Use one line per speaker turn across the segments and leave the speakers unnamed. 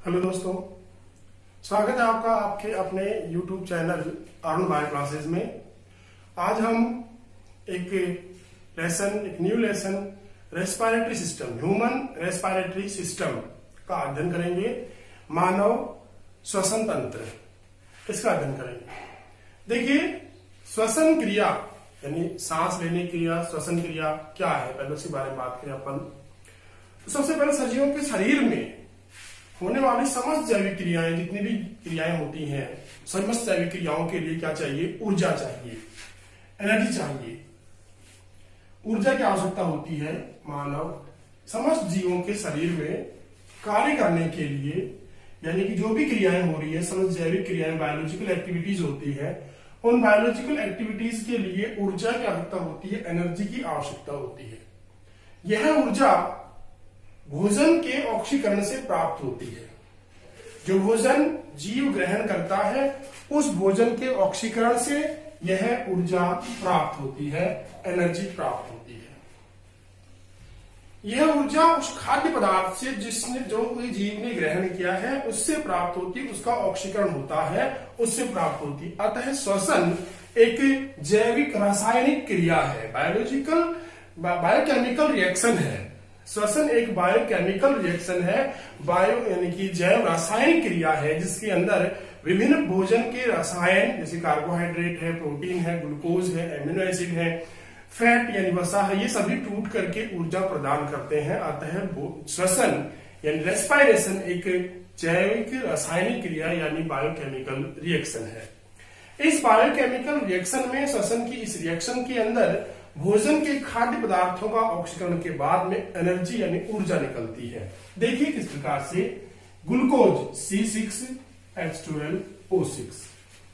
Hello दोस्तों, स्वागत है आपका आपके अपने YouTube channel Arun bio classes में। आज हम एक new lesson respiratory system, human respiratory system का अध्ययन करेंगे। मानव श्वसन तंत्र, इसका अध्ययन करेंगे। देखिए, श्वसन क्रिया यानी सांस लेने की क्रिया, श्वसन क्रिया क्या है, पहले उसके बारे में बात करें अपन। तो सबसे पहले सजीवों के शरीर में होने वाली समस्त जैविक क्रियाएं, जितनी भी क्रियाएं होती हैं, समस्त जैविक क्रियाओं के लिए क्या चाहिए? ऊर्जा चाहिए, एनर्जी चाहिए। ऊर्जा की आवश्यकता होती है मानव समस्त जीवों के शरीर में कार्य करने के लिए, यानी कि जो भी क्रियाएं हो रही है, समस्त जैविक क्रियाएं, बायोलॉजिकल एक्टिविटीज होती है, उन बायोलॉजिकल एक्टिविटीज के लिए ऊर्जा की आवश्यकता होती है, एनर्जी की आवश्यकता होती है। यह ऊर्जा भोजन के ऑक्सीकरण से प्राप्त होती है। जो भोजन जीव ग्रहण करता है, उस भोजन के ऑक्सीकरण से यह ऊर्जा प्राप्त होती है, एनर्जी प्राप्त होती है। यह ऊर्जा उस खाद्य पदार्थ से जिसने जो कोई जीव ने ग्रहण किया है उससे प्राप्त होती है, उसका ऑक्सीकरण होता है, उससे प्राप्त होती है। अतः श्वसन एक जैविक रासायनिक क्रिया है, बायोकेमिकल रिएक्शन है। श्वसन एक बायोकेमिकल रिएक्शन है, बायो यानी कि जैव रासायनिक क्रिया है, जिसके अंदर विभिन्न भोजन के रसायन जैसे कार्बोहाइड्रेट है, प्रोटीन है, ग्लूकोज है, एमिनो एसिड है, फैट यानी वसा है, ये सभी टूट करके ऊर्जा प्रदान करते हैं। अतः श्वसन यानी रेस्पिरेशन एक जैविक रासायनिक क्रिया यानी बायोकेमिकल रिएक्शन है। इस बायोकेमिकल रिएक्शन में, श्वसन की इस रिएक्शन के अंदर भोजन के खाद्य पदार्थों का ऑक्सीकरण के बाद में एनर्जी यानी ऊर्जा निकलती है। देखिए किस प्रकार से। ग्लूकोज C6H12O6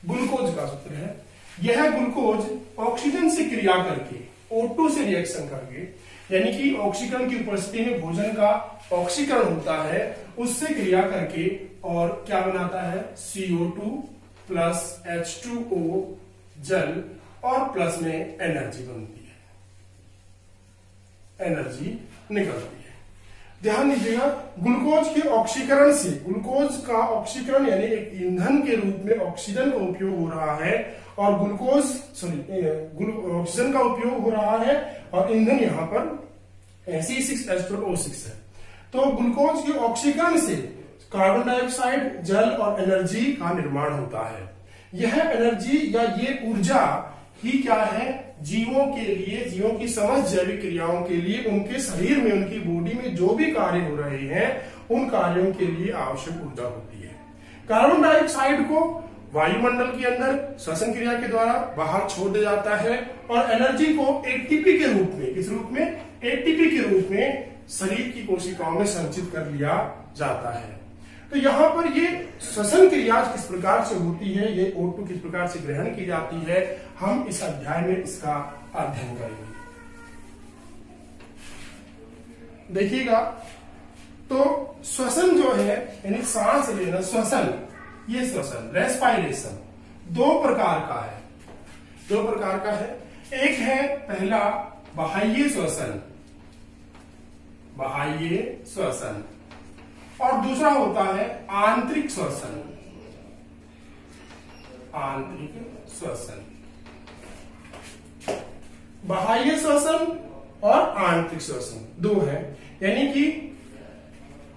ग्लूकोज का सूत्र है। यह ग्लूकोज ऑक्सीजन से क्रिया करके, O2 से रिएक्शन करके, यानी कि ऑक्सीकरण की उपस्थिति में भोजन का ऑक्सीकरण होता है, उससे क्रिया करके और क्या बनाता है? CO2 प्लस H2O जल और प्लस में एनर्जी बनती है, एनर्जी निकलती है। ध्यान दीजिएगा, ग्लूकोज के ऑक्सीकरण से, ग्लूकोज का ऑक्सीकरण यानी एक ईंधन के रूप में ऑक्सीजन का उपयोग हो रहा है, और ऑक्सीजन का उपयोग हो रहा है और ईंधन यहां पर C6H12O6 है। तो ग्लूकोज के ऑक्सीकरण से कार्बन डाइऑक्साइड, जल और एनर्जी का निर्माण होता है। यह एनर्जी या ये ऊर्जा ही क्या है? जीवों के लिए, जीवों की समस्त जैविक क्रियाओं के लिए, उनके शरीर में, उनकी बॉडी में जो भी कार्य हो रहे हैं, उन कार्यों के लिए आवश्यक ऊर्जा होती है। कार्बन डाइऑक्साइड को वायुमंडल के अंदर श्वसन क्रिया के द्वारा बाहर छोड़ दिया जाता है, और एनर्जी को एटीपी के रूप में, किस रूप में? एटीपी के रूप में शरीर की कोशिकाओं में संचित कर लिया जाता है। तो यहां पर ये श्वसन क्रिया किस प्रकार से होती है, ये O2 किस प्रकार से ग्रहण की जाती है, हम इस अध्याय में इसका अध्ययन करेंगे। देखिएगा, तो श्वसन जो है यानी सांस लेना, श्वसन, ये श्वसन रेस्पिरेशन दो प्रकार का है। दो प्रकार का है। एक है पहला बाह्य श्वसन, बाह्य श्वसन, और दूसरा होता है आंतरिक श्वसन, आंतरिक श्वसन। बाह्य श्वसन और आंतरिक श्वसन दो है, यानी कि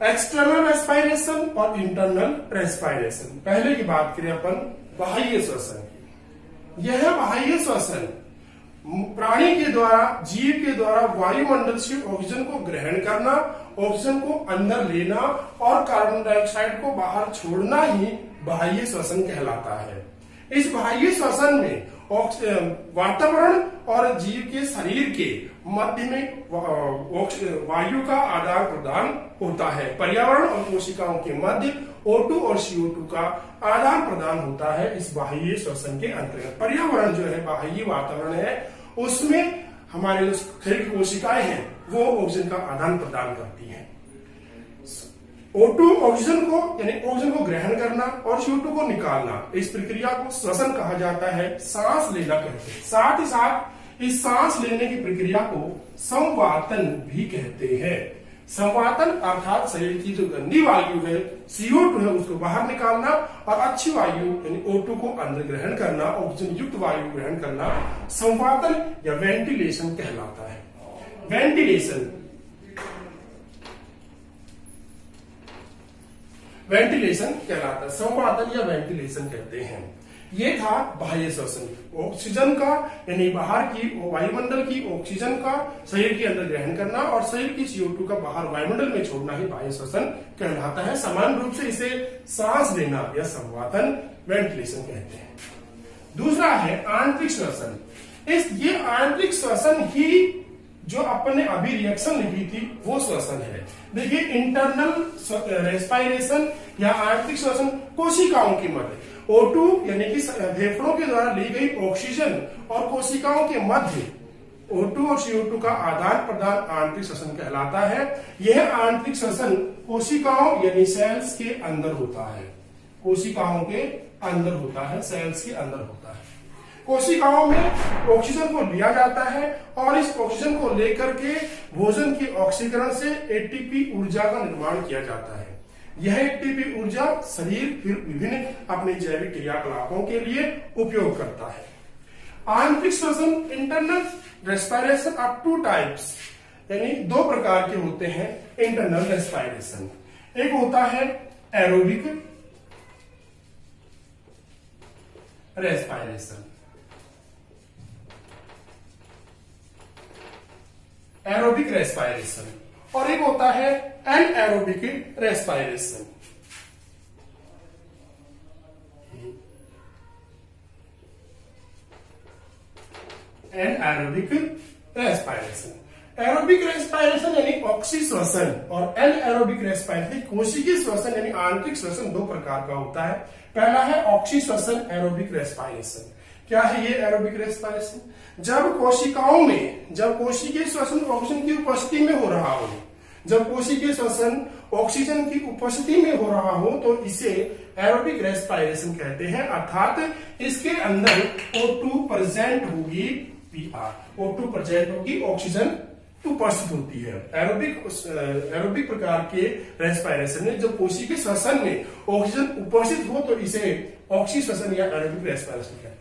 एक्सटर्नल रेस्पिरेशन और इंटरनल रेस्पिरेशन। पहले की बात करें अपन बाह्य श्वसन की। यह बाह्य श्वसन प्राणी के द्वारा, जीव के द्वारा वायुमंडल से ऑक्सीजन को ग्रहण करना, ऑक्सीजन को अंदर लेना और कार्बन डाइऑक्साइड को बाहर छोड़ना ही बाह्य श्वसन कहलाता है। इस बाह्य श्वसन में वातावरण और जीव के शरीर के मध्य में वायु का आदान प्रदान होता है। पर्यावरण और कोशिकाओं के मध्य O2 और CO2 का आदान प्रदान होता है इस बाह्य श्वसन के अंतर्गत। पर्यावरण जो है, बाह्य वातावरण है, उसमें हमारे जो शरीर की कोशिकाएं हैं वो ऑक्सीजन का आदान प्रदान करती हैं। O2 ऑक्सीजन को यानी ऑक्सीजन को ग्रहण करना और CO2 को निकालना, इस प्रक्रिया को श्वसन कहा जाता है, सांस लेना कहते हैं। साथ ही साथ इस सांस लेने की प्रक्रिया को संवातन भी कहते हैं। संवातन अर्थात शरीर की जो गंदी वायु है CO2 है उसको बाहर निकालना, और अच्छी वायु यानी O2 को अंदर ग्रहण करना, ऑक्सीजन युक्त वायु ग्रहण करना संवातन या वेंटिलेशन कहलाता है। वेंटिलेशन कहलाता है, संवातन या वेंटिलेशन कहते हैं। ये था बाह्य श्वसन, ऑक्सीजन का यानी बाहर की वायुमंडल की ऑक्सीजन का शरीर के अंदर ग्रहण करना और शरीर की CO2 का बाहर वायुमंडल में छोड़ना ही बाह्य श्वसन कहलाता है। समान रूप से इसे सांस लेना या संवातन वेंटिलेशन कहते हैं। दूसरा है आंतरिक श्वसन। ये आंतरिक श्वसन ही जो अपने अभी रिएक्शन लिखी थी वो श्वसन है। देखिए, इंटरनल रेस्पिरेशन या आंतरिक श्वसन कोशिकाओं के मध्य O2 यानी कि फेफड़ों के द्वारा ली गई ऑक्सीजन और कोशिकाओं के मध्य O2 और CO2 का आदान प्रदान आंतरिक श्वसन कहलाता है। यह आंतरिक श्वसन कोशिकाओं यानी सेल्स के अंदर होता है, कोशिकाओं के अंदर होता है, सेल्स के अंदर होता है। कोशिकाओं में ऑक्सीजन को लिया जाता है और इस ऑक्सीजन को लेकर के भोजन के ऑक्सीकरण से ATP ऊर्जा का निर्माण किया जाता है। यह ATP ऊर्जा शरीर फिर विभिन्न अपने जैविक क्रियाकलापों के लिए उपयोग करता है। आंतरिक श्वसन इंटरनल रेस्पिरेशन ऑफ 2 टाइप्स यानी 2 प्रकार के होते हैं। इंटरनल रेस्पिरेशन एक होता है एरोबिक रेस्पिरेशन, एरोबिक रेस्पिरेशन, और एक होता है anaerobic respiration. Anaerobic respiration, aerobic respiration यानी ऑक्सी श्वसन और एनएरोबिक रेस्पिरेशन कोशिकीय श्वसन यानी आंतरिक श्वसन 2 प्रकार का होता है। पहला है ऑक्सी श्वसन एरोबिक रेस्पिरेशन। क्या है ये एरोबिक रेस्पिरेशन? जब कोशिकाओं में कोशिकीय श्वसन ऑक्सीजन की उपस्थिति में हो रहा हो, जब कोशिकीय श्वसन ऑक्सीजन की उपस्थिति में हो रहा हो तो इसे एरोबिक रेस्पिरेशन कहते हैं। अर्थात इसके अंदर O2 प्रेजेंट होगी, O2 प्रेजेंट होगी, ऑक्सीजन उपस्थित होती है। एरोबिक प्रकार के रेस्पिरेशन में जब कोशिकीय श्वसन में ऑक्सीजन उपस्थित हो तो इसे ऑक्सी श्वसन या एरोबिक रेस्पिरेशन कहते हैं।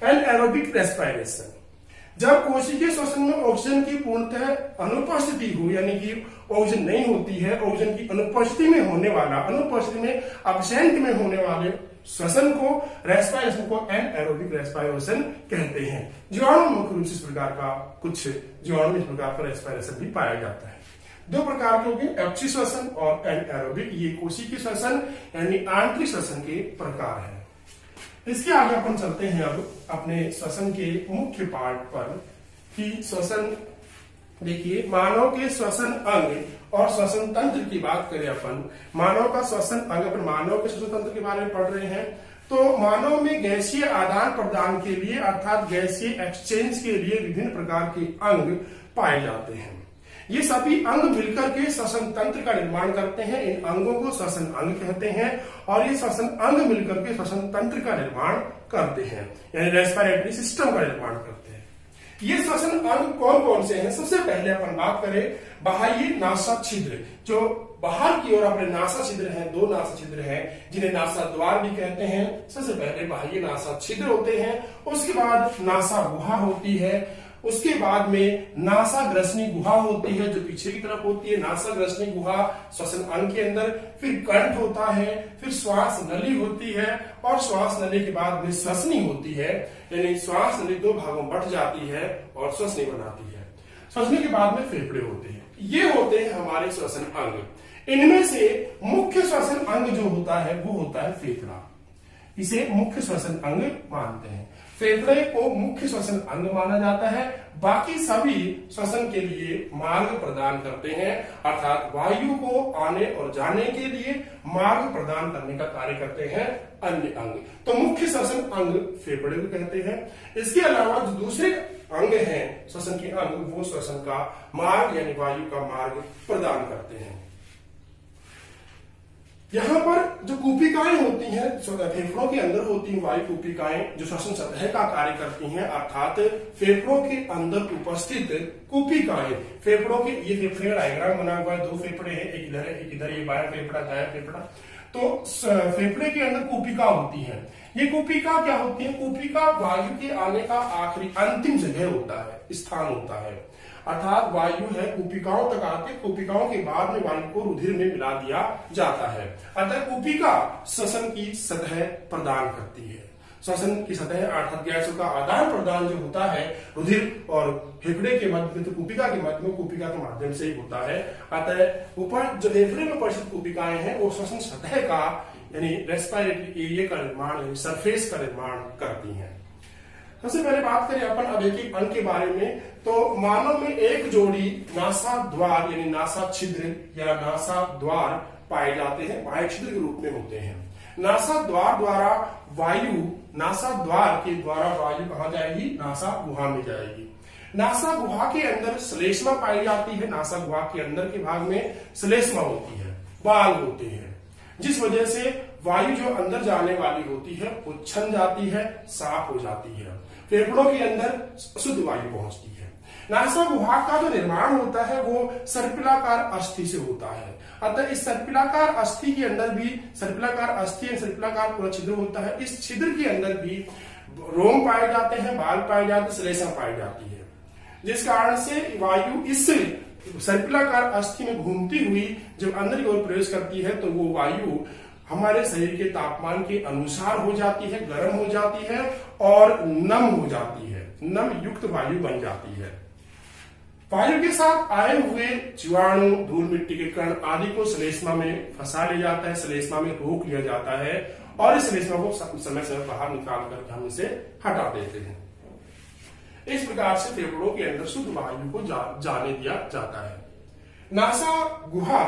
एनएरोबिक रेस्पिरेशन जब कोशिकीय श्वसन में ऑक्सीजन की पूर्णतः अनुपस्थिति हो यानी कि ऑक्सीजन नहीं होती है, ऑक्सीजन की अनुपस्थिति में होने वाला, अनुपस्थिति में अब्सेंट में होने वाले श्वसन को रेस्पिरेशन को एनएरोबिक रेस्पिरेशन कहते हैं। जीवाणु मुख्य रूप से इस प्रकार का कुछ जीवाणु इस प्रकार का रेस्पिरेशन भी पाया जाता है। 2 प्रकार के होंगे, ऑक्सी श्वसन और एनएरोबिक। ये कोशिकीय श्वसन यानी आंतरिक श्वसन के प्रकार है। इसके आगे अपन चलते हैं अब अपने श्वसन के मुख्य पार्ट पर कि श्वसन, देखिए मानव के श्वसन अंग और श्वसन तंत्र की बात करें अपन, मानव का श्वसन अंग, अपन मानव के श्वसन तंत्र के बारे में पढ़ रहे हैं तो मानव में गैसीय आदान प्रदान के लिए अर्थात गैसीय एक्सचेंज के लिए विभिन्न प्रकार के अंग पाए जाते हैं। ये सभी अंग मिलकर के श्वसन तंत्र का निर्माण करते हैं। इन अंगों को श्वसन अंग कहते हैं और ये श्वसन अंग मिलकर के श्वसन तंत्र का निर्माण करते हैं यानी रेस्पिरेटरी सिस्टम का निर्माण करते हैं। ये श्वसन अंग कौन कौन से हैं? सबसे पहले अपन बात करें बाह्य नासा छिद्र, जो बाहर की ओर अपने नासा छिद्र हैं, 2 नासा छिद्र हैं जिन्हें नासा द्वार भी कहते हैं। सबसे पहले बाह्य नासा छिद्र होते हैं, उसके बाद नासा गुहा होती है, उसके बाद में नासा ग्रसनी गुहा होती है जो पीछे की तरफ होती है, नासा ग्रसनी गुहा श्वसन अंग के अंदर, फिर कंठ होता है, फिर श्वास नली होती है और श्वास नली के बाद में श्वसनी होती है यानी श्वास नली 2 भागों में बंट जाती है और श्वसनी बनाती है। श्वसनी के बाद में फेफड़े होते हैं। ये होते हैं हमारे श्वसन अंग। इनमें से मुख्य श्वसन अंग जो होता है वो होता है फेफड़ा, इसे मुख्य श्वसन अंग मानते हैं। फेफड़े को मुख्य श्वसन अंग माना जाता है। बाकी सभी श्वसन के लिए मार्ग प्रदान करते हैं अर्थात वायु को आने और जाने के लिए मार्ग प्रदान करने का कार्य करते हैं अन्य अंग। तो मुख्य श्वसन अंग फेफड़े को कहते हैं। इसके अलावा जो दूसरे अंग हैं श्वसन के अंग वो श्वसन का मार्ग यानी वायु का मार्ग प्रदान करते हैं। यहाँ पर जो कूपिकाएं होती हैं फेफड़ों के अंदर होती हैं, वायु कूपिकाएं जो श्वसन सतह का कार्य करती हैं, अर्थात फेफड़ों के अंदर उपस्थित कूपिकाएं, फेफड़ों के, ये फेफड़े का डायग्राम बना हुआ है, दो फेफड़े हैं, एक इधर है एक इधर, ये बायां फेफड़ा दायां फेफड़ा। तो फेफड़े के अंदर कूपिका होती है। ये कूपिका क्या होती है? कूपिका वायु के आने का आखिरी अंतिम जगह होता है, स्थान होता है, अर्थात वायु है कूपिकाओं तक आके कूपिकाओं के बाद में वायु को रुधिर में मिला दिया जाता है। अतः कूपिका श्वसन की सतह प्रदान करती है। श्वसन की सतह अर्थात गैसों का आदान प्रदान जो होता है रुधिर और फेफड़े के मध्य में, तो कूपिका के मध्य में कूपिका के माध्यम से ही होता है। अतः ऊपर जो फेफड़े में उपस्थित कूपिकाएं हैं वो श्वसन सतह का यानी रेस्पिरेटरी एरिया का निर्माण यानी सरफेस का निर्माण करती हैं। सबसे पहले बात करें अपन अब एक अंग के बारे में, तो मानव में एक जोड़ी नासा द्वार यानी नासा छिद्र या नासा द्वार पाए जाते हैं, बाह्य छिद्र के रूप में होते हैं। नासा द्वार द्वारा वायु, नासा द्वार के द्वारा वायु कहां जाएगी? नासा गुहा में जाएगी। नासा गुहा के अंदर श्लेष्मा पाई जाती है। नासा गुहा के अंदर के भाग में श्लेष्मा होती है, बाल होते हैं, जिस वजह से वायु जो अंदर जाने वाली होती है वो छन जाती है, साफ हो जाती है, फेफड़ों के अंदर शुद्ध वायु पहुंचती है। नासा गुहा का जो निर्माण होता है वो सर्पिलाकार अस्थि से होता है। अतः इस सर्पिलाकार अस्थि के अंदर भी सर्पिलाकार अस्थि सर्पिलाकार पूरा छिद्र होता है। इस छिद्र के अंदर भी रोम पाए जाते हैं, बाल पाए जाते हैं, श्लेष्मा पाई जाती है, जिस कारण से वायु इस सर्पिलाकार अस्थि में घूमती हुई जब अंदर की ओर प्रवेश करती है तो वो वायु हमारे शरीर के तापमान के अनुसार हो जाती है, गर्म हो जाती है और नम हो जाती है, नम युक्त वायु बन जाती है। वायु के साथ आए हुए जीवाणु, धूल मिट्टी के कण आदि को श्लेष्मा में फंसा लिया जाता है, श्लेष्मा में रोक लिया जाता है और इस श्लेष्मा को समय समय बाहर निकाल करके हम इसे हटा देते हैं। इस प्रकार से फेफड़ों के अंदर शुद्ध वायु को जाने दिया जाता है। नासा गुहा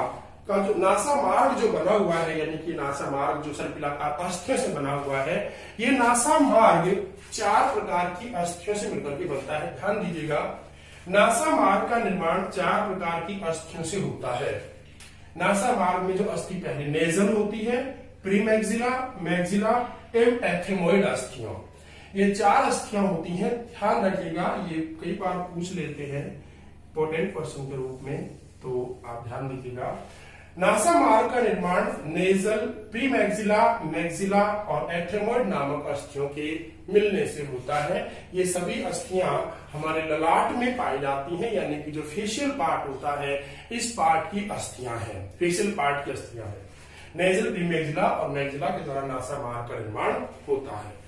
का जो नासा मार्ग जो बना हुआ है, यानी कि नासा मार्ग जो सर्पिलाकार अस्थियों से बना हुआ है, ये नासा मार्ग 4 प्रकार की अस्थियों से मिलकर के बनता है। ध्यान दीजिएगा, नासा मार्ग का निर्माण 4 प्रकार की अस्थियों से होता है। नासा मार्ग में जो अस्थि पहले नेजल होती है, प्रीमैक्सिला, मैक्सिला एवं एथेमोइड अस्थियों, ये 4 अस्थियां होती हैं। ध्यान रखिएगा, ये कई बार पूछ लेते हैं इंपोर्टेंट क्वेश्चन के रूप में, तो आप ध्यान दीजिएगा। नासा मार्ग का निर्माण नेजल, प्रीमैक्सिला, मैक्सिला और एथेमोइड नामक अस्थियों के मिलने से होता है। ये सभी अस्थियां हमारे ललाट में पाई जाती हैं, यानी कि जो फेशियल पार्ट होता है इस पार्ट की अस्थियां हैं, फेशियल पार्ट की अस्थियां हैं। नेजल, प्रीमैक्सिला और मैक्सिला के द्वारा नासा मार्ग का निर्माण होता है।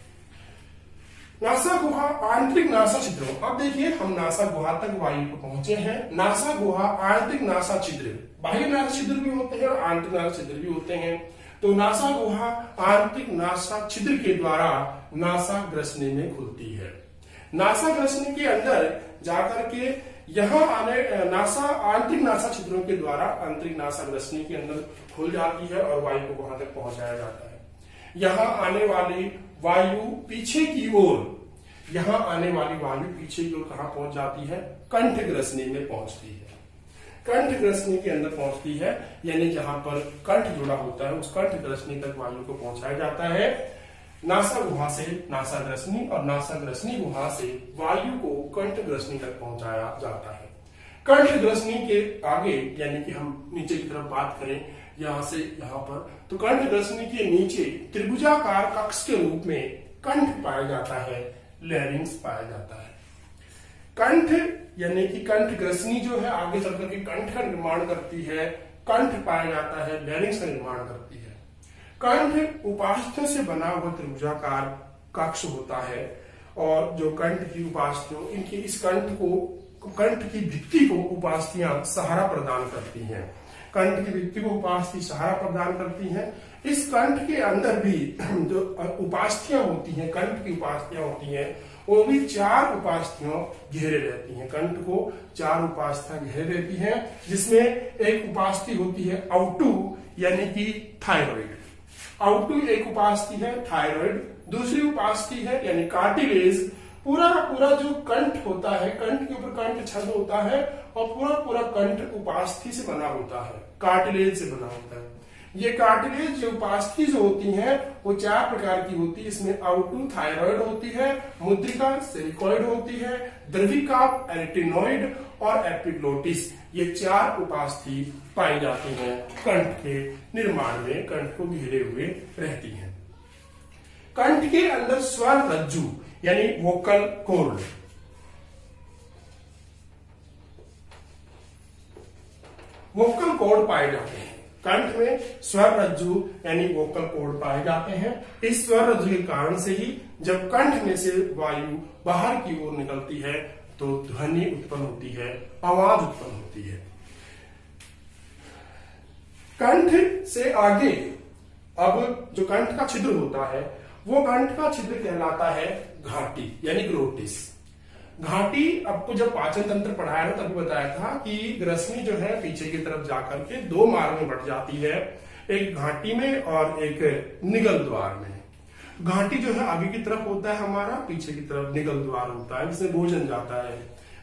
नासा गुहा, आंतरिक नासा छिद्रों। अब देखिए हम नासा गुहा तक वायु को पहुंचे हैं। नासा गुहा, आंतरिक नासा छिद्र, बाह्य नासा छिद्र भी होते हैं और आंतरिक नासा छिद्र भी होते हैं। तो नासा गुहा आंतरिक नासा छिद्र के द्वारा नासा ग्रसनी में खुलती है। नासा ग्रसनी के अंदर जाकर के यहाँ आने नासा आंतरिक नासा छिद्रों के द्वारा आंतरिक नासा ग्रसनी के अंदर खुल जाती है और वायु को वहां तक पहुंचाया जाता है। यहाँ आने वाली वायु पीछे की ओर, यहाँ आने वाली वायु पीछे की ओर कहां पहुंच जाती है? कंठ ग्रसनी में पहुंचती है। कंठ ग्रसनी के अंदर पहुंचती है, यानी जहां पर कंठ जुड़ा होता है उस कंठ ग्रसनी तक वायु को पहुंचाया जाता है। नासा गुहा से नासा ग्रसनी और नासा ग्रसनी गुहा से वायु को कंठ ग्रसनी तक पहुंचाया जाता है। कंठ ग्रसनी के आगे, यानी कि हम नीचे की तरफ बात करें यहां से यहां पर, तो कंठ ग्रसनी के नीचे त्रिभुजाकार कक्ष के रूप में कंठ पाया जाता है, लैरिंक्स पाया जाता है। कंठ यानी कि कंठ ग्रसनी जो है आगे चलकर के कंठ का निर्माण करती है, कंठ पाया जाता है, लैरिंक्स का निर्माण करती है। कंठ उपास्थ्यों से बना हुआ त्रिभुजाकार कक्ष होता है और जो कंठ की उपास्थियों, इनकी इस कंठ की भित्ति को उपास्थियां सहारा प्रदान करती हैं। कंठ की भित्ति को उपास्थि सहारा प्रदान करती हैं। इस कंठ के अंदर भी जो उपास्थियां होती हैं, कंठ की उपास्थियां होती हैं, वो भी 4 उपास्थियों घेरे रहती हैं। कंठ को 4 उपास्थियां घेरे रहती हैं, जिसमें एक उपास्थि होती है आउटू यानी कि थायराइड। आउटू एक उपास्थि है थायराइड। दूसरी उपास्थि है यानी कार्टिलेज। पूरा पूरा जो कंठ होता है, कंठ के ऊपर कंठ छंद होता है और पूरा पूरा कंठ उपास्थि से बना होता है, कार्टिलेज से बना होता है। ये कार्टिलेज जो उपास्थि जो होती हैं वो 4 प्रकार की होती है। इसमें आउटू थायराइड होती है, मुद्रिका सेरिकॉइड होती है, द्रविका एरिटिनॉइड और एपिग्लोटिस। ये 4 उपास्थि पाई जाती हैं कंठ के निर्माण में, कंठ को घेरे हुए रहती हैं। कंठ के अंदर स्वर रज्जु यानी वोकल कॉर्ड, वोकल कॉर्ड पाए जाते हैं। कंठ में स्वर रज्जु यानी वोकल कॉर्ड पाए जाते हैं। इस स्वर रज्जु के कारण से ही जब कंठ में से वायु बाहर की ओर निकलती है तो ध्वनि उत्पन्न होती है, आवाज उत्पन्न होती है। कंठ से आगे अब जो कंठ का छिद्र होता है वो कंठ का छिद्र कहलाता है घाटी यानी ग्लोटिस। घाटी आपको जब पाचन तंत्र पढ़ाया था तभी बताया था कि ग्रसनी जो है पीछे की तरफ जाकर के 2 मार्ग में बढ़ जाती है, एक घाटी में और एक निगल द्वार में। घाटी जो है आगे की तरफ होता है हमारा, पीछे की तरफ निगल द्वार होता है, जिसमें भोजन जाता है।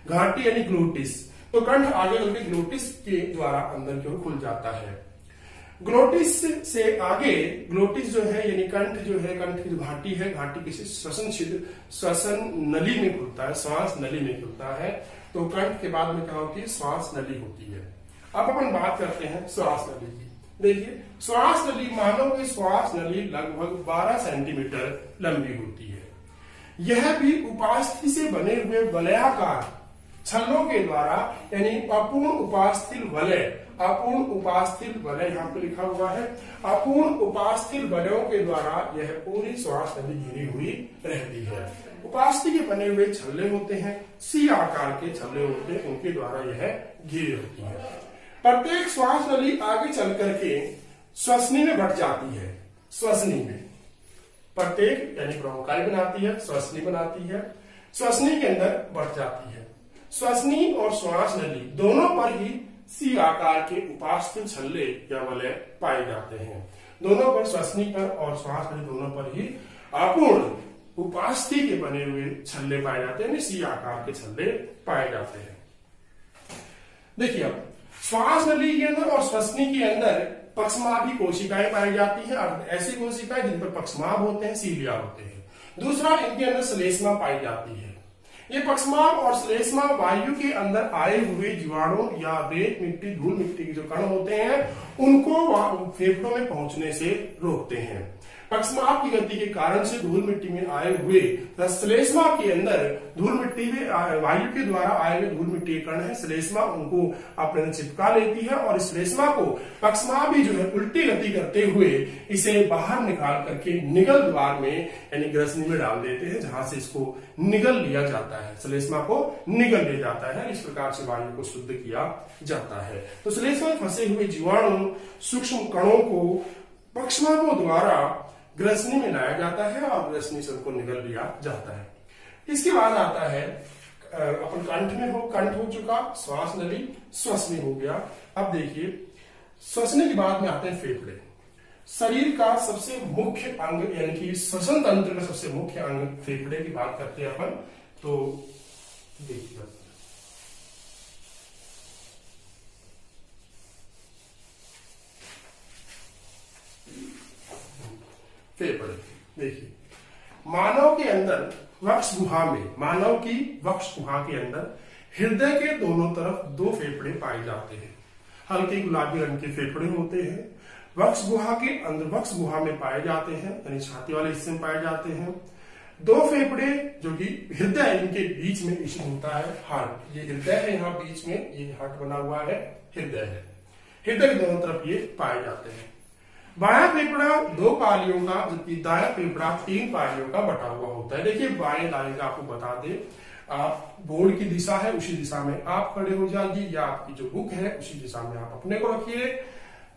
घाटी यानी ग्लोटिस, तो कंठ आगे चलकर ग्लोटिस के द्वारा अंदर की ओर खुल जाता है। ग्लोटिस से आगे, ग्लोटिस जो है यानी कंठ जो है, कंठ की जो घाटी है, घाटी किसी श्वसन छिद्र, श्वसन नली में खुलता है, श्वास नली में खुलता है। तो कंठ के बाद में क्या होती है, श्वास नली होती है। अब अपन बात करते हैं श्वास नली की। देखिए श्वास नली, मानव की श्वास नली लगभग 12 सेंटीमीटर लंबी होती है। यह भी उपास्थि से बने हुए वलयाकार छल्लों के द्वारा यानी अपूर्ण उपास्थिल वलय, अपूर्ण उपास्थिल वलय यहाँ पे लिखा हुआ है, अपूर्ण उपास्थिल वलयों के द्वारा यह पूरी श्वास नली घिरी हुई रहती है। उपास्थि के बने हुए छल्ले होते हैं, सी आकार के छल्ले होते हैं, उनके द्वारा यह घिरी होती है। प्रत्येक श्वास नली आगे चल करके श्वसनी में बढ़ जाती है। श्वसनी में प्रत्येक यानी ब्रोंकाई बनाती है, श्वसनी बनाती है, श्वसनी के अंदर बढ़ जाती है। श्वसनी और श्वास नली दोनों पर ही सी आकार के उपास्थि छल्ले या वलय पाए जाते हैं। दोनों पर, श्वसनी पर और श्वास नली दोनों पर ही अपूर्ण उपास्थि के बने हुए छल्ले पाए जाते हैं, सी आकार के छल्ले पाए जाते हैं। देखिए अब श्वास नली के अंदर और श्वसनी के अंदर पक्षमाभी कोशिकाएं पाई जाती हैं, और ऐसी कोशिकाएं जिन पर पक्षमाभ होते हैं, सीलिया होते हैं। दूसरा, इनके अंदर श्लेष्मा पाई जाती है। ये पक्षमाभ और श्लेष्मा वायु के अंदर आए हुए जीवाणु या रेत मिट्टी, धूल मिट्टी के जो कण होते हैं उनको फेफड़ों में पहुंचने से रोकते हैं। पक्षमाभ की गति के कारण से धूल मिट्टी में आए हुए श्लेष्मा के अंदर धूल मिट्टी में वायु के द्वारा आए हुए धूल मिट्टी के कण है, श्लेष्मा उनको अपने चिपका लेती है और इस श्लेष्मा को पक्षमाभ भी जो है उल्टी गति करते हुए इसे बाहर निकाल करके निगल द्वार में यानी ग्रसनी में डाल देते हैं, जहां से इसको निगल लिया जाता है, श्लेष्मा को निगल लिया जाता है। इस प्रकार से वायु को शुद्ध किया जाता है। तो श्लेष्मा में फंसे हुए जीवाणु सूक्ष्म कणों को पक्षमाभों द्वारा ग्रसनी में लाया जाता है और ग्रसनी से उनको निगल लिया जाता है। इसके बाद आता है अपन कंठ में हो, कंठ हो चुका, श्वास नली, श्वसनी हो गया। अब देखिए श्वसनी के बाद में आते हैं फेफड़े। शरीर का सबसे मुख्य अंग यानी कि श्वसन तंत्र का सबसे मुख्य अंग फेफड़े की बात करते हैं अपन। तो देखिए फेफड़े, देखिए मानव के अंदर वक्ष गुहा में, मानव की वक्ष गुहा के अंदर हृदय के दोनों तरफ 2 फेफड़े पाए जाते हैं। हल्के गुलाबी रंग के फेफड़े होते हैं, वक्ष गुहा के अंदर, वक्ष गुहा में पाए जाते हैं, यानी छाती वाले हिस्से में पाए जाते हैं। 2 फेफड़े जो कि हृदय, इनके बीच में इश्यू होता है हार्ट। ये हृदय है, यहाँ बीच में ये हार्ट बना हुआ है, हृदय है। हृदय के दोनों तरफ ये पाए जाते हैं। बायां फेफड़ा 2 पालियों का, जबकि दायां फेफड़ा 3 पालियों का बटा हुआ होता है। देखिए बाएं दाएं का आपको बता दे, आप बोर्ड की दिशा है उसी दिशा में आप खड़े हो जाइए, या आपकी जो बुक है उसी दिशा में आप अपने को रखिए।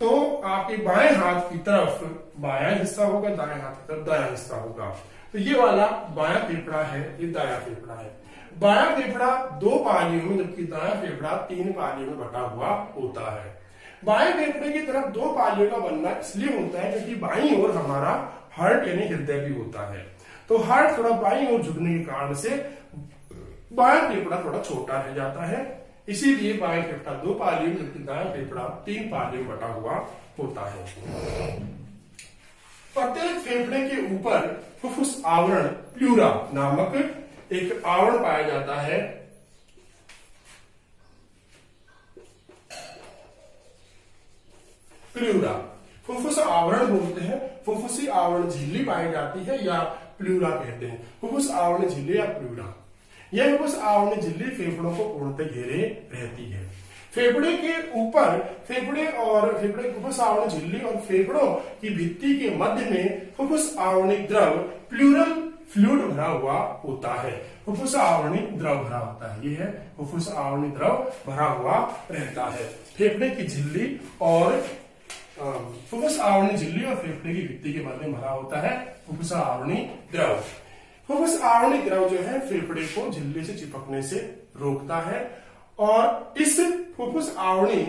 तो आपके बाएं हाथ की तरफ बायां हिस्सा होगा, दाएं हाथ की तरफ दायां हिस्सा होगा। तो ये वाला बायां फेफड़ा है, ये दायां फेफड़ा है। बायां फेफड़ा 2 पालियों में, जबकि दायां फेफड़ा 3 पालियों में बटा हुआ होता है। बाएं फेफड़े की तरफ 2 पालियों का बनना इसलिए होता है क्योंकि बाईं ओर हमारा हार्ट यानी हृदय भी होता है। तो हार्ट थोड़ा बाईं ओर झुकने के कारण से बायां फेफड़ा थोड़ा छोटा रह जाता है, इसीलिए बाएं फेफड़ा 2 पालियों में जबकि दाएं फेफड़ा 3 पालियों में बटा हुआ होता है। प्रत्येक फेफड़े के ऊपर फुफ्फुस आवरण प्लूरा नामक एक आवरण पाया जाता है। प्लूरा फुफ्फुस आवरण बोलते हैं। फुफ्फुसी आवरण झिल्ली पाई जाती है या प्लूरा कहते हैं। फुफ्फुस आवरण झिल्ली या प्लूरा, यह फुफ्फुस आवरण झिल्ली फेफड़ों को पूर्णतः घेरे रहती है। फेफड़े के ऊपर फेफड़े फुफ्फुस आवरण झिल्ली और फेफड़ों की भित्ति के मध्य में फुफ्फुस आवरणी द्रव प्लूरल फ्लूइड भरा हुआ होता है। फुफ्फुस आवरणी द्रव भरा होता है, यह है फुफ्फुस आवरणी द्रव भरा हुआ रहता है। फेफड़े की झिल्ली और फुफ्फुस आवरणी झिल्ली और फेफड़े की भित्ति के मध्य में भरा होता है फुफ्फुस आवरणी द्रव। फुफ्फुस आवरणी द्रव जो है फेफड़े को झिल्ली से चिपकने से रोकता है और इस फुफ्फुस आवरणी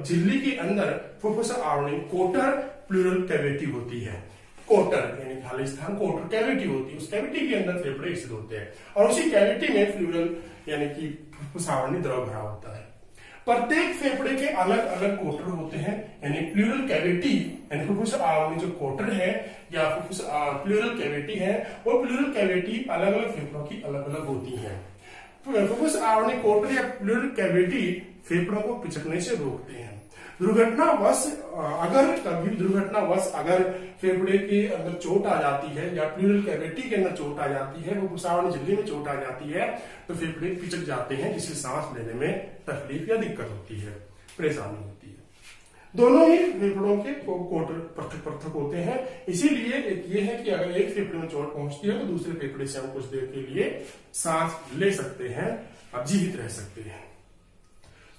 झिल्ली के अंदर फुफ्फुस आवरणी कोटर प्लूरल कैविटी होती है। कोटर यानी खाली स्थान, कोटर कैविटी होती है। उस कैविटी के अंदर फेफड़े स्थित होते हैं और उसी कैविटी में फ्लूरल यानी कि फुफ्फुस आवरणी द्रव भरा होता है। प्रत्येक फेफड़े के अलग अलग कोटर होते हैं, यानी प्लूरल कैविटी यानी फुफ्फुस आवरणी जो कोटर है या फुफ्फुस प्लूरल कैविटी है, वो प्लूरल कैविटी अलग अलग फेफड़ों की अलग अलग होती है। फुफ्फुस आवरणी कोटर या प्लूरल कैविटी फेफड़ों को पिचकने से रोकते हैं। दुर्घटनावश अगर फेफड़े के अंदर चोट आ जाती है या प्लूरल कैविटी के अंदर चोट आ जाती है, फुफ्फुस आवरणी झिल्ली में चोट आ जाती है, तो फेफड़े पिचक जाते हैं, जिससे सांस लेने में तकलीफ या दिक्कत होती है, परेशानी होती है। दोनों ही फेफड़ों के कोटर पृथक पृथक होते हैं। इसीलिए एक ये है कि अगर एक फेफड़े में चोट पहुंचती है तो दूसरे फेफड़े से हम कुछ देर के लिए सांस ले सकते हैं, अब जीवित रह सकते हैं।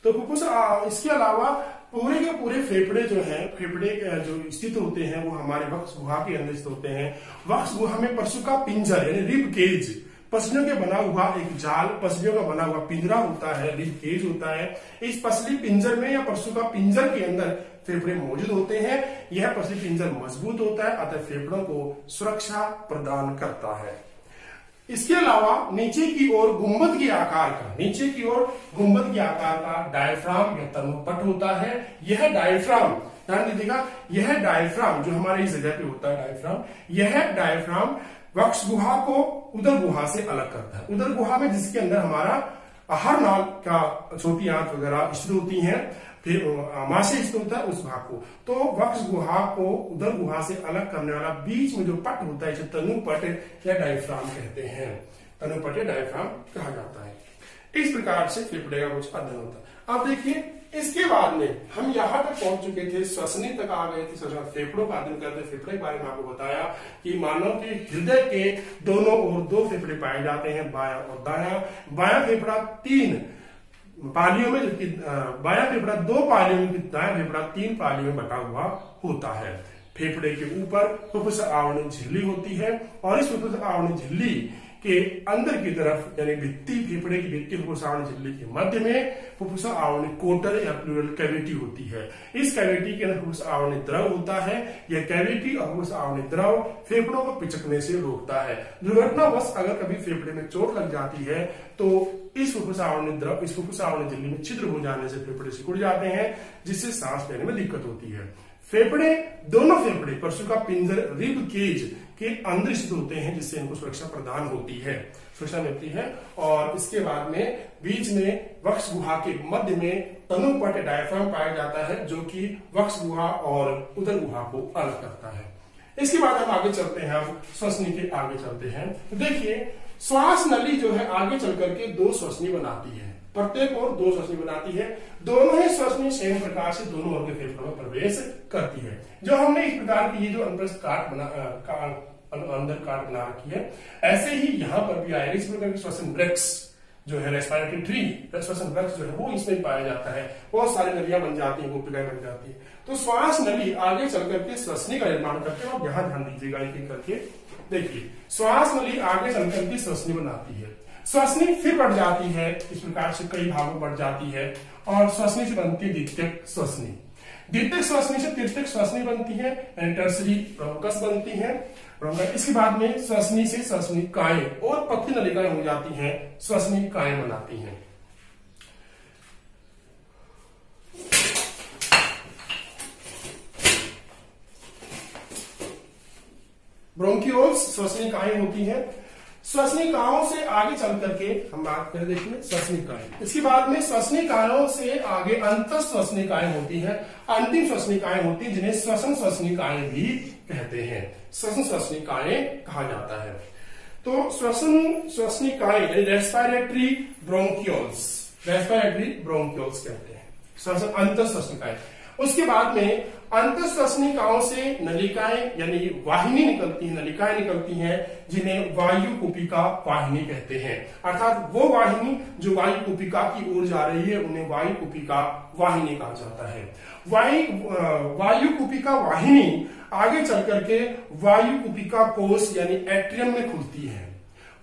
तो फुफ्फुस इसके अलावा पूरे के पूरे फेफड़े जो है, फेफड़े जो स्थित होते हैं वो हमारे वक्ष गुहा के अंदर स्थित होते हैं। वक्ष गुहा में पशु का पिंजर यानी रिब केज, पसलियों के बना हुआ एक जाल, पसलियों का बना हुआ पिंजरा होता है, रिब केज होता है। इस पसली पिंजर में या पशु का पिंजर के अंदर फेफड़े मौजूद होते हैं। यह पसली पिंजर मजबूत होता है, अतः फेफड़ों को सुरक्षा प्रदान करता है। इसके अलावा नीचे की ओर गुंबद के आकार का डायफ्राम या तनुपट होता है। यह डायफ्राम ध्यान दीजिएगा, यह डायफ्राम जो हमारे इस जगह पे होता है डायफ्राम, यह डायफ्राम वक्ष गुहा को उदर गुहा से अलग करता है। उदर गुहा में जिसके अंदर हमारा आहार नाल का छोटी आंत वगैरह स्थित होती है, फिर आमाशय स्थित होता है उस भाग को, तो वक्ष गुहा को उदर गुहा से अलग करने वाला बीच में जो पट होता है इसे तनुपट या डायफ्राम कहते हैं। तनुपट या डायफ्राम कहा जाता है। इस प्रकार से फेफड़े का कुछ अध्ययन होता है। अब देखिए इसके बाद में हम यहां तक पहुंच चुके थे, श्वसनी तक आ गए थे। फेफड़ों का अध्ययन करते फेफड़े के बारे में आपको बताया कि मानव के हृदय के दोनों ओर 2 फेफड़े पाए जाते हैं, बायां और दायां। बायां फेफड़ा 3 पालियों में, जबकि बायां फेफड़ा 2 पालियों में, दायां फेफड़ा 3 पालियों में बटा हुआ होता है। फेफड़े के ऊपर फुफ्फुस आवरणी झिल्ली होती है और इस फुफ्फुस आवरणी झिल्ली के अंदर की तरफ यानी भित्ति, फेफड़े की भित्ति फुफ्फुस आवरणी झिल्ली के मध्य में फुफ्फुस आवरणी कोटर या प्लूरल कैविटी होती है। इस कैविटी के अंदर फुफ्फुस आवरणी द्रव होता है। यह कैविटी और फुफ्फुस आवरणी द्रव फेफड़ों को पिचकने से रोकता है। दुर्घटनावश अगर कभी फेफड़े में चोट लग जाती है तो इस फुफ्फुस आवरणी झिल्ली में छिद्र हो जाने से फेफड़े सिकुड़ जाते हैं, जिससे सांस लेने में दिक्कत होती है। दोनों फेफड़े पशु का पिंजर रिब केज के अंदर स्थित होते हैं, जिससे इनको सुरक्षा प्रदान होती है, सुरक्षा मिलती है। और इसके बाद में बीच में वक्ष गुहा के मध्य में तनुपट डायफ्राम पाया जाता है, जो कि वक्ष गुहा और उदर गुहा को अलग करता है। इसके बाद हम आगे चलते हैं, हम श्वसनी के आगे चलते हैं। तो देखिए श्वास नली जो है आगे चल करके 2 श्वसनी बनाती है, प्रत्येक ओर 2 श्वसनी बनाती है। दोनों ही श्वसनी सेम प्रकार से दोनों ओर के फेफड़ों में प्रवेश करती है। जो हमने इस प्रकार की ये जो अंदर काट बना रखी है, ऐसे ही यहाँ पर भी आएगा। इस प्रकार की श्वसन वृक्ष जो है, रेस्पिरेटरी ट्री श्वसन वृक्ष जो है वो इसमें पाया जाता है। बहुत सारी नलियां बन जाती है, गोपिकाएं बन जाती है। तो श्वास नली आगे चल करके श्वसनी का निर्माण करते हैं। और यहाँ ध्यान दीजिएगा एक एक करके देखिए, श्वास नली आगे चल करके श्वसनी बनाती है। श्वसनी फिर बढ़ जाती है, इस प्रकार से कई भागों बढ़ जाती है और श्वसनी से बनती है द्वितीयक श्वसनी। द्वितीयक श्वसनी से तृतीयक श्वसनी बनती है, टर्सरी ब्रोंकस बनती है। इसके बाद में श्वसनी से श्वसनिकाएं और पक्की नलिकाएं हो जाती हैं, श्वसनिकाएं बनाती हैं। ब्रोंकियोल्स श्वसनिकाएं होती हैं। श्वसनिकाओं से आगे चल करके हम बात करें, देखिए श्वसनिकाएं, इसके बाद में श्वसनिकाओं से आगे अंतः श्वसनिकाएं होती हैं, अंतिम श्वसनिकाएं होती हैं, जिन्हें श्वसन श्वसनिकाएं भी कहते हैं, श्वसन श्वसनिकाएं कहा जाता है। तो श्वसन श्वसनिकाएं रेस्पिरेटरी ब्रोंकियोल्स, रेस्पिरेटरी ब्रोंकियोल्स कहते हैं, श्वसन अंतः श्वसनिकाएं। उसके बाद में अंतः श्वसनिकाओं से नलिकाएं यानी वाहिनी निकलती हैं, नलिकाएं निकलती हैं, जिन्हें वायु कुपिका वाहिनी कहते हैं। अर्थात वो वाहिनी जो वायु कुपिका की ओर जा रही है उन्हें वायु कुपिका वाहिनी कहा जाता है। वायु कुपिका वाहिनी आगे चल करके वायु कुपिका कोष यानी एट्रियम में खुलती है।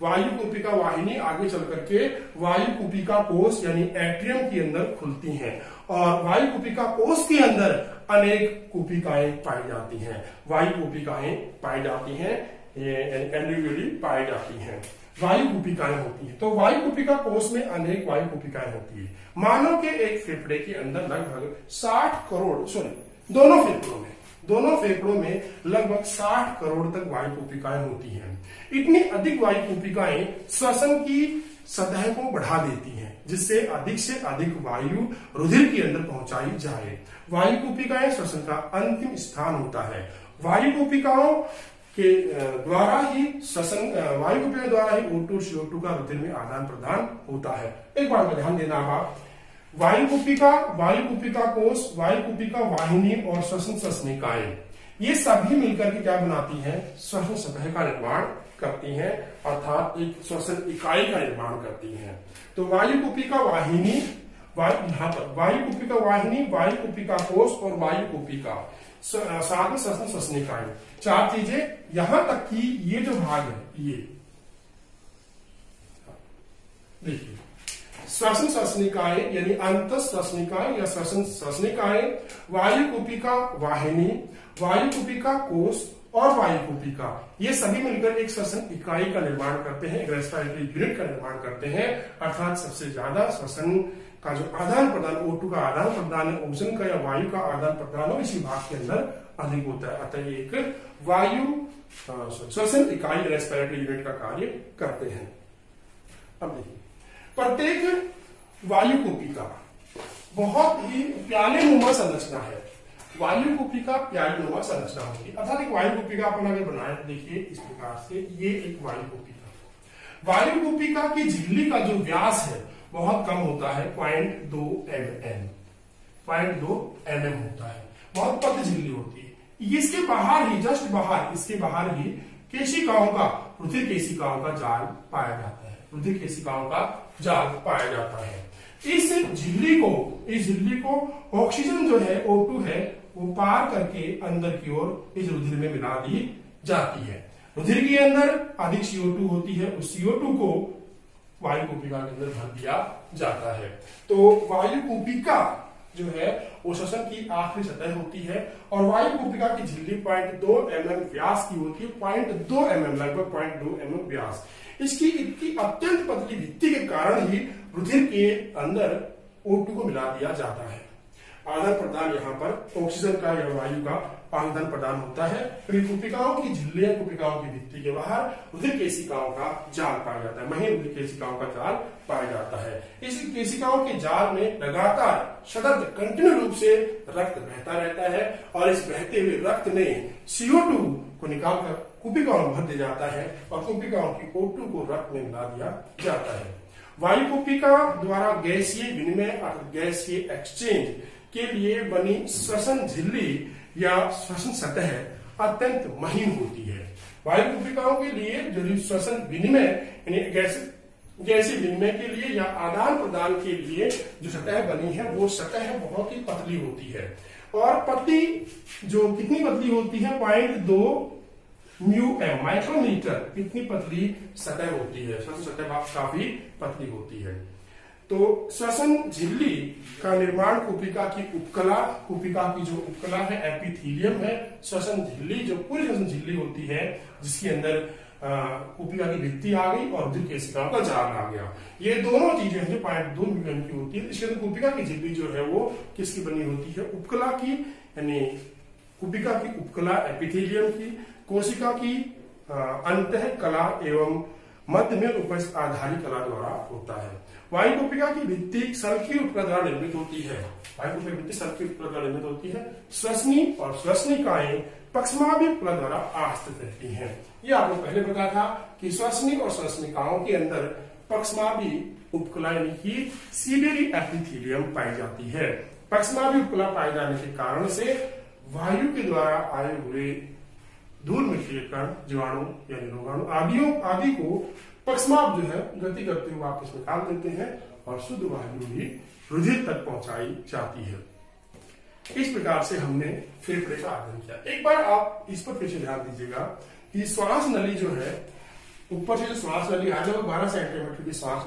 वायु कुपिका वाहिनी आगे चल करके वायु कुपिका कोष यानी एट्रियम के अंदर खुलती हैं और वायु कुपिका कोष के अंदर अनेक कुपिकाएं पाई जाती हैं, वायु कुपिकाएं पाई जाती हैं, इंडिविजुअली पाई जाती हैं, वायु कुपिकाएं होती हैं। तो वायु कुपिका कोष में अनेक वायु कुपिकाएं होती है। मानव के एक फेफड़े के अंदर लगभग 60 करोड़, दोनों फेफड़ों में लगभग 60 करोड़ तक वायु कुपिकाएं होती हैं। इतनी अधिक वायु कुपिकाएं श्वसन की सतह को बढ़ा देती हैं, जिससे अधिक से अधिक वायु रुधिर के अंदर पहुंचाई जाए। वायु कुपिकाएं श्वसन का अंतिम स्थान होता है। वायु कुपिकाओं के द्वारा ही श्वसन, वायु कुपिका द्वारा ही O2 CO2 का रुधिर में आदान प्रदान होता है। एक बात का ध्यान देना आप, वायु कुपिका कोष, वायु कुपिका वाहिनी और श्वसन श्वसनिकाएं, ये सभी मिलकर के क्या बनाती हैं? श्वसन सतह का निर्माण करती हैं, अर्थात एक श्वसन इकाई का निर्माण करती हैं। तो वायु कुपिका वाहिनी, यहाँ पर वायु कुपिका वाहिनी, वायु कुपिका कोष और वायु कुपिका साथ में श्वसन श्वसनिकाएं, चार चीजें। यहां तक कि ये जो भाग है, ये देखिए श्वसन श्वसनिकाएं यानी अंतः श्वसनिकाएं या श्वसन श्वसनिकाएं, वायु कुपिका वाहिनी, वायु कुपिका कोष और वायु कुपिका, ये सभी मिलकर एक श्वसन इकाई का निर्माण करते हैं, एक रेस्पिरेटरी यूनिट का निर्माण करते हैं। अर्थात सबसे ज्यादा श्वसन का जो आदान प्रदान, O2 का आदान प्रदान है, ऑक्सीजन का या वायु का आदान प्रदान हो, इसी भाग के अंदर अधिक होता है। अतः एक वायु श्वसन इकाई रेस्पिरेटरी यूनिट का कार्य करते हैं। अब देखिए, प्रत्येक वायु कुपिका बहुत ही प्यालेनुमा संरचना है। वायु कुपिका प्यालेनुमा संरचना होती है, अर्थात एक वायु कुपिका अपन अगर बनाए, देखिए इस प्रकार से, ये एक वायु कुपिका। वायु कुपिका की झिल्ली का जो व्यास है बहुत कम होता है, 0.2 mm होता है, बहुत पतली झिल्ली होती है। इसके बाहर ही, जस्ट बाहर, इसके बाहर ही केशिकाओं का, रुधिर केशिकाओं का जाल पाया जाता है, रुधिर केशिकाओं का जाल पाया जाता है। इस झिल्ली को ऑक्सीजन जो है, O2 है, वो पार करके अंदर की ओर इस रुधिर में मिला दी जाती है। रुधिर के अंदर अधिक CO2 होती है, उस CO2 को वायु कुपिका के अंदर भर दिया जाता है। तो वायु कुपिका जो है वो श्वसन की आखिरी सतह होती है और वायु कुपिका की झिल्ली 0.2 mm व्यास की होती है, 0.2 mm, लगभग 0.2 mm व्यास। इसकी इतनी अत्यंत पतली भित्ति के कारण ही रुधिर के अंदर O2 को मिला दिया जाता है। आदान प्रदान यहाँ पर ऑक्सीजन का या वायु का आदान प्रदान होता है। कुपिकाओं की झिल्लियां, कुपिकाओं की भित्ति के बाहर रुधिर केशिकाओं का जाल पाया जाता है, महीन रुधिर केशिकाओं का जाल पाया जाता है। इस केशिकाओं के जाल में लगातार सतत कंटिन्यू रूप से रक्त बहता रहता है और इस बहते हुए रक्त में CO2 को निकालकर कुपिकाओं में भर दिया जाता है और कुपिकाओं की O2 को रक्त में मिला दिया जाता है। वायु कुपिका द्वारा गैसीय विनिमय, गैसीय एक्सचेंज के लिए बनी श्वसन झिल्ली या श्वसन सतह अत्यंत महीन होती है। वायु कुपिकाओं के लिए जो श्वसन विनिमय यानी गैसीय विनिमय के लिए या आदान प्रदान के लिए जो सतह बनी है, वो सतह बहुत ही पतली होती है और पतली जो कितनी पतली होती है, 0.2 μm, माइक्रोमीटर, इतनी पतली सतह होती है। श्वसन सतह काफी पतली होती है। तो श्वसन झिल्ली का निर्माण कुपिका की उपकला, कुपिका की जो उपकला है, एपिथीलियम है, श्वसन झिल्ली जो पूरी श्वसन झिल्ली होती है, जिसके अंदर कुपिका की भित्ति आ गई और रुधिर केशिकाओं का जाल आ गया। ये दोनों चीजें जो 0.2 mm की होती है। इसके अंदर कुपिका की झिल्ली जो है वो किसकी बनी होती है? उपकला की, यानी कुपिका की उपकला एपिथेलियम की, कोशिका की अंतः कला एवं मध्य में उपस्थित आधारी कला द्वारा होता है। वायु कुपिका की भित्ति सल्फी उपकला द्वारा निर्मित होती है। वायु कुपिका की भित्ति सल्फी उपकला द्वारा निर्मित होती है। श्वसनी और श्वसनिकाएं पक्षमाभी उपकला द्वारा आस्थित रहती हैं। ये आपको पहले पता था कि श्वसनी और श्वसनिकाओं के अंदर पक्षमाभी उपकला यानी कि सीलियरी एपिथेलियम पाई जाती है। पक्षमाभी उपकला पाए जाने के कारण से वायु के द्वारा आए हुए धूल मिट्टी कण, जीवाणु यानी रोगाणु आदि को पक्षमाभ जो है गति करते हुए वापस निकाल देते हैं और शुद्ध वायु भी रुधिर तक पहुंचाई जाती है। इस प्रकार से हमने फेफड़े का अध्ययन किया। एक बार आप इस पर पीछे ध्यान दीजिएगा कि श्वास नली जो है, ऊपर से जो श्वास नली आ जाए 12 सेंटीमीटर की श्वास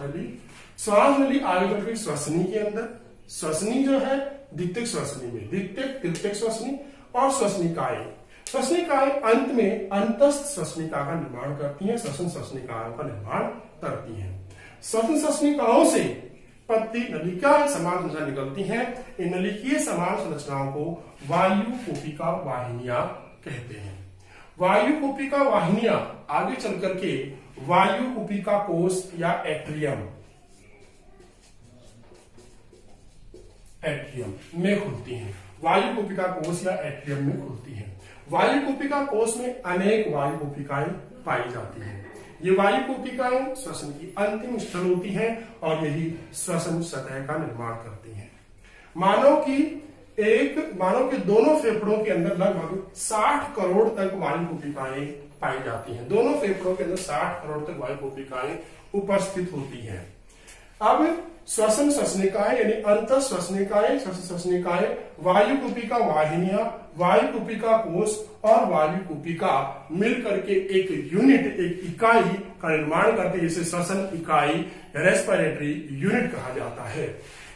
नली आगे बढ़ श्वसनी के अंदर, श्वसनी जो है द्वितीयक श्वसनी में, द्वितीयक तृतीयक श्वसनी और श्वसनिकाएं। श्वसनिकाएं अंत में अंतस्थ श्वसनिका का निर्माण करती हैं, श्वसन श्वसनिकाओं का निर्माण करती हैं। श्वसन श्वसनिकाओं से पत्ती नलिका समान संरचना निकलती हैं। इन नलिकीय समान संरचनाओं को वायु कुपिका वाहिनियां कहते हैं। वायु कुपिका वाहिनियां आगे चल करके वायु कुपिका कोष या एट्रियम में खुलती हैं। वायु कुपिका कोष या एट्रियम में खुलती हैं। वायु कुपिका कोष में अनेक वायु कुपिकाएं पाई जाती हैं। ये वायु कुपिकाएं श्वसन की अंतिम स्थल होती हैं और यही श्वसन सतह का निर्माण करती हैं। मानव के दोनों फेफड़ों के अंदर लगभग 60 करोड़ तक वायु कुपिकाएं पाई जाती हैं। दोनों फेफड़ों के अंदर 60 करोड़ तक वायु कुपिकाएं उपस्थित होती हैं। अब श्वसन श्वसनिकाएं यानी अंत श्वसनिकाएं, श्वसन श्वसनिकाएं, वायु कुपिका वाहिनियां, वायु कुपिका कोष और वायु कुपिका मिलकर के एक यूनिट, एक इकाई का निर्माण करते हैं, जिसे श्वसन इकाई रेस्पिरेटरी यूनिट कहा जाता है।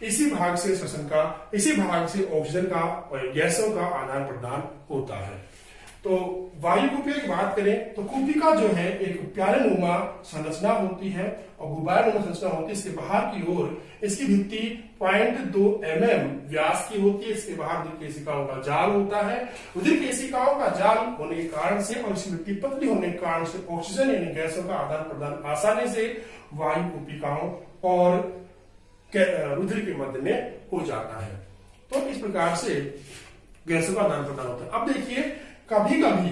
इसी भाग से ऑक्सीजन का और गैसों का आदान प्रदान होता है। तो वायु कुपिका की बात करें तो कुपिका जो है एक प्यालेनुमा संरचना होती है और गुबारनुमा संरचना होती है। इसके बाहर की ओर इसकी भित्ति 0.2 mm व्यास की होती है। इसके बाहर रुधिर केशिकाओं का जाल होता है। रुधिर केशिकाओं का जाल होने के कारण से और इसकी भित्ति पतली होने के कारण से ऑक्सीजन यानी गैसों का आदान प्रदान आसानी से वायु कुपिकाओं और रुधिर के मध्य में हो जाता है। तो इस प्रकार से गैसों का आदान प्रदान होता है। अब देखिए, कभी कभी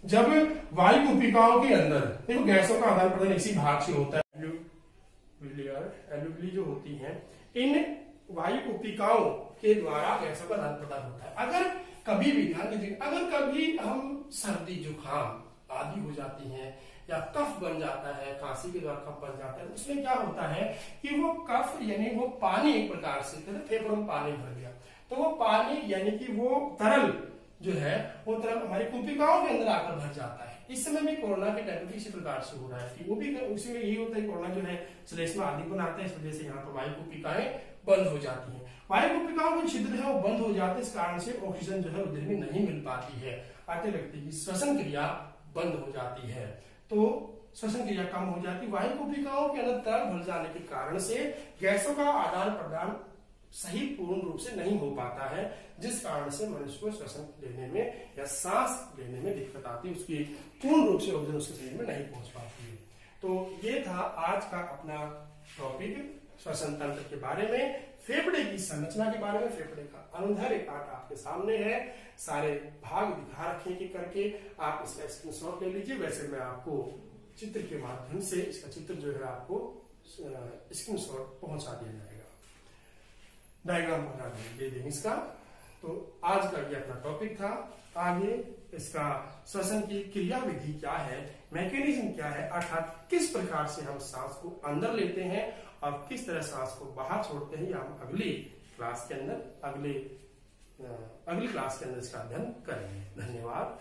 जब वायु कुपिकाओं के अंदर देखो गैसों का आदान प्रदान इसी भाग से होता है। एल्यूविली जो होती हैं, इन वायु कुपिकाओं के द्वारा गैसों का आदान प्रदान होता है। अगर कभी भी ध्यान दीजिए, अगर कभी हम सर्दी जुकाम आदि हो जाती हैं या कफ बन जाता है, खांसी के द्वारा कफ बन जाता है, उसमें क्या होता है कि वो कफ यानी वो पानी एक प्रकार से फेफड़ों में पानी भर गया, तो वो पानी यानी कि वो तरल जो है वो तरल हमारी कुपिकाओं के अंदर आकर भर जाता है। इस समय में कोरोना के टाइम इसी प्रकार से हो रहा है कि वो भी उसी में यही होता है, कोरोना जो है श्लेष्मा आदि बनाता है, इस वजह से यहाँ पर वायु कुपिकाएं बंद हो जाती हैं। वायु कुपिकाओं के छिद्र है वो बंद हो जाते हैं, इस कारण से ऑक्सीजन जो है रुधिर में नहीं मिल पाती है। आते व्यक्ति की श्वसन क्रिया बंद हो जाती है, तो श्वसन क्रिया कम हो जाती है। वायु कुपिकाओं के अंदर तरल भर जाने के कारण से गैसों का आदान प्रदान सही पूर्ण रूप से नहीं हो पाता है, जिस कारण से मनुष्य को श्वसन लेने में या सांस लेने में दिक्कत आती है, उसकी पूर्ण रूप से ऑक्सीजन उसके शरीर में नहीं पहुंच पाती है। तो ये था आज का अपना टॉपिक श्वसन तंत्र के बारे में, फेफड़े की संरचना के बारे में। फेफड़े का अनुदैर्घ्य रेखाट आपके सामने है, सारे भाग दिखा रखे कि करके आप इसका स्क्रीनशॉट ले लीजिए। वैसे मैं आपको चित्र के माध्यम से इसका चित्र जो है आपको स्क्रीनशॉट पहुंचा दिया जाएगा, डायग्राम बना दे देंगे इसका। तो आज का ये अपना टॉपिक था। आगे इसका श्वसन की क्रिया विधि क्या है, मैकेनिज्म क्या है, अर्थात किस प्रकार से हम सांस को अंदर लेते हैं और किस तरह सांस को बाहर छोड़ते हैं, हम अगली क्लास के अंदर इसका अध्ययन करेंगे। धन्यवाद।